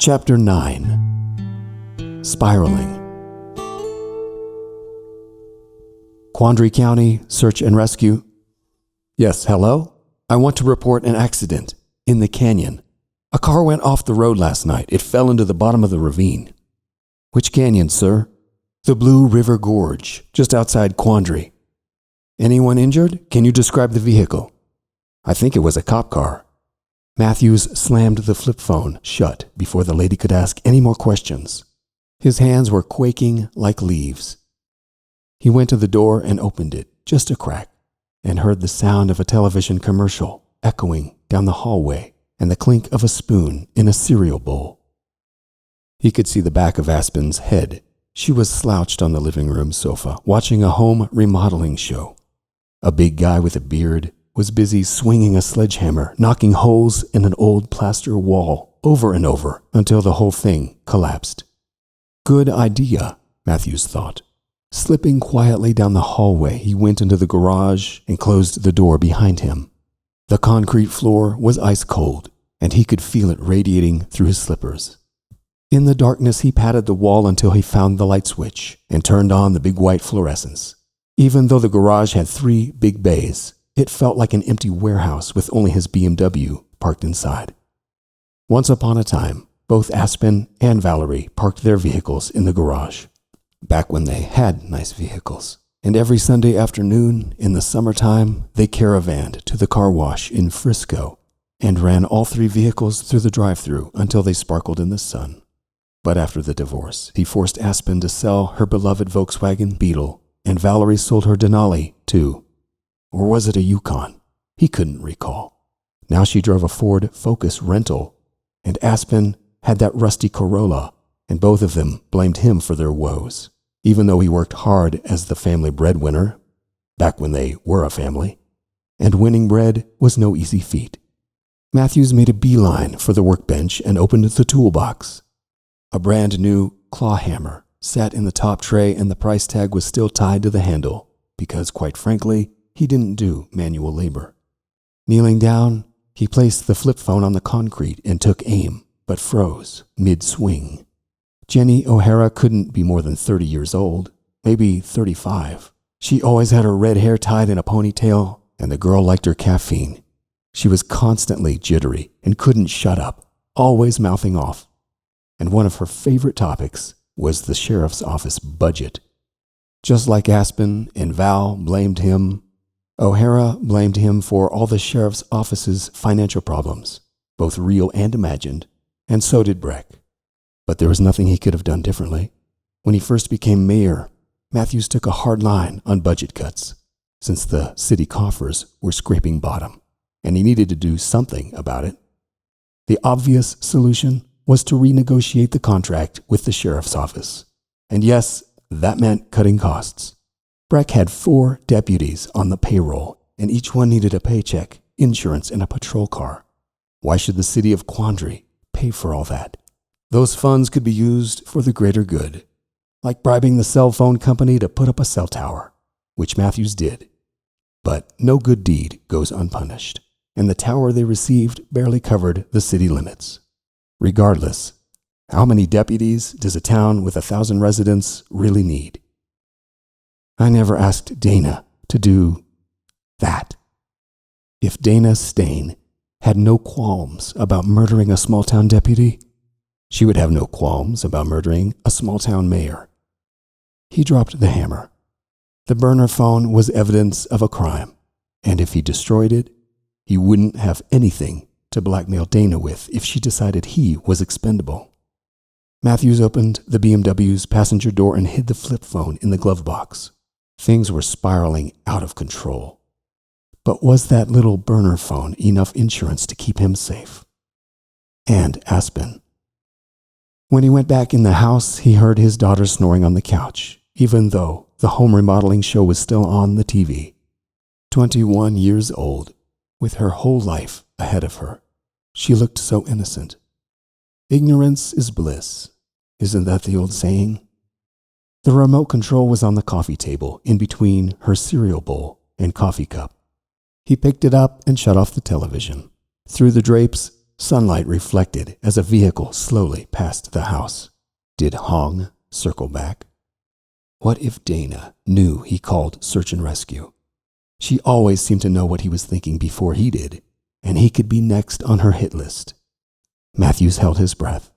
Chapter 9. Spiraling. Quandary County, Search and Rescue. Yes, hello? I want to report an accident in the canyon. A car went off the road last night. It fell into the bottom of the ravine. Which canyon, sir? The Blue River Gorge, just outside Quandary. Anyone injured? Can you describe the vehicle? I think it was a cop car. Matthews slammed the flip phone shut before the lady could ask any more questions. His hands were quaking like leaves. He went to the door and opened it, just a crack, and heard the sound of a television commercial echoing down the hallway and the clink of a spoon in a cereal bowl. He could see the back of Aspen's head. She was slouched on the living room sofa, watching a home remodeling show. A big guy with a beard was busy swinging a sledgehammer, knocking holes in an old plaster wall over and over until the whole thing collapsed. Good idea, Matthews thought. Slipping quietly down the hallway, he went into the garage and closed the door behind him. The concrete floor was ice cold, and he could feel it radiating through his slippers. In the darkness, he patted the wall until he found the light switch and turned on the big white fluorescence. Even though the garage had 3 big bays, it felt like an empty warehouse with only his BMW parked inside. Once upon a time, both Aspen and Valerie parked their vehicles in the garage. Back when they had nice vehicles. And every Sunday afternoon in the summertime, they caravanned to the car wash in Frisco and ran all 3 vehicles through the drive-thru until they sparkled in the sun. But after the divorce, he forced Aspen to sell her beloved Volkswagen Beetle, and Valerie sold her Denali too. Or was it a Yukon? He couldn't recall. Now she drove a Ford Focus rental, and Aspen had that rusty Corolla, and both of them blamed him for their woes, even though he worked hard as the family breadwinner, back when they were a family, and winning bread was no easy feat. Matthews made a beeline for the workbench and opened the toolbox. A brand new claw hammer sat in the top tray, and the price tag was still tied to the handle, because, quite frankly, he didn't do manual labor. Kneeling down, he placed the flip phone on the concrete and took aim, but froze mid-swing. Jenny O'Hara couldn't be more than 30 years old, maybe 35. She always had her red hair tied in a ponytail, and the girl liked her caffeine. She was constantly jittery and couldn't shut up, always mouthing off. And one of her favorite topics was the sheriff's office budget. Just like Aspen and Val blamed him, O'Hara blamed him for all the sheriff's office's financial problems, both real and imagined, and so did Breck. But there was nothing he could have done differently. When he first became mayor, Matthews took a hard line on budget cuts, since the city coffers were scraping bottom, and he needed to do something about it. The obvious solution was to renegotiate the contract with the sheriff's office. And yes, that meant cutting costs. Breck had 4 deputies on the payroll, and each one needed a paycheck, insurance, and a patrol car. Why should the city of Quandary pay for all that? Those funds could be used for the greater good, like bribing the cell phone company to put up a cell tower, which Matthews did. But no good deed goes unpunished, and the tower they received barely covered the city limits. Regardless, how many deputies does a town with 1,000 residents really need? I never asked Dana to do that. If Dana Stayne had no qualms about murdering a small-town deputy, she would have no qualms about murdering a small-town mayor. He dropped the hammer. The burner phone was evidence of a crime, and if he destroyed it, he wouldn't have anything to blackmail Dana with if she decided he was expendable. Matthews opened the BMW's passenger door and hid the flip phone in the glove box. Things were spiraling out of control. But was that little burner phone enough insurance to keep him safe? And Aspen. When he went back in the house, he heard his daughter snoring on the couch, even though the home remodeling show was still on the TV. 21 years old, with her whole life ahead of her. She looked so innocent. Ignorance is bliss. Isn't that the old saying? The remote control was on the coffee table in between her cereal bowl and coffee cup. He picked it up and shut off the television. Through the drapes, Sunlight reflected as a vehicle slowly passed the house. Did Hong circle back? What if Dana knew he called search and rescue? She always seemed to know what he was thinking before he did, and he could be next on her hit list. Matthews held his breath,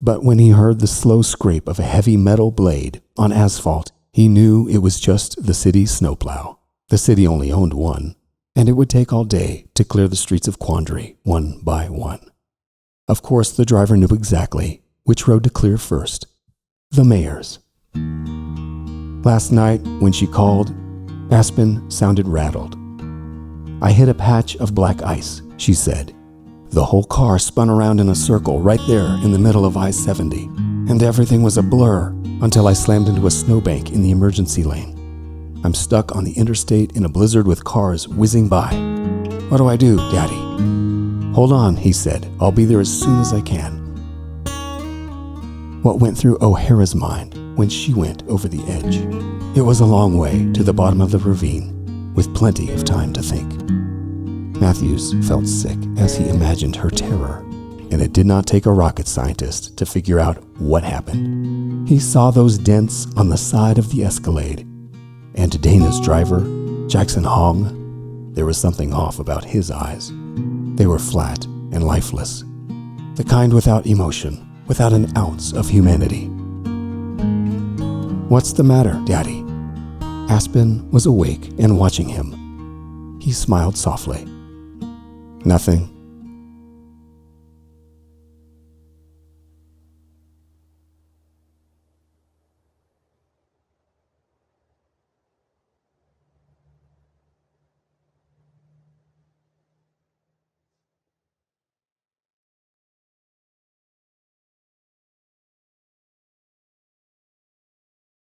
but when he heard the slow scrape of a heavy metal blade on asphalt, he knew it was just the city's snowplow. The city only owned one, and it would take all day to clear the streets of Quandary one by one. Of course, the driver knew exactly which road to clear first. The mayor's. Last night, when she called, Aspen sounded rattled. I hit a patch of black ice, she said. The whole car spun around in a circle right there in the middle of I-70, and everything was a blur until I slammed into a snowbank in the emergency lane. I'm stuck on the interstate in a blizzard with cars whizzing by. What do I do, Daddy? Hold on, he said. I'll be there as soon as I can. What went through O'Hara's mind when she went over the edge? It was a long way to the bottom of the ravine, with plenty of time to think. Matthews felt sick as he imagined her terror, and it did not take a rocket scientist to figure out what happened. He saw those dents on the side of the Escalade, and Dana's driver, Jackson Hong, there was something off about his eyes. They were flat and lifeless, the kind without emotion, without an ounce of humanity. What's the matter, Daddy? Aspen was awake and watching him. He smiled softly. Nothing.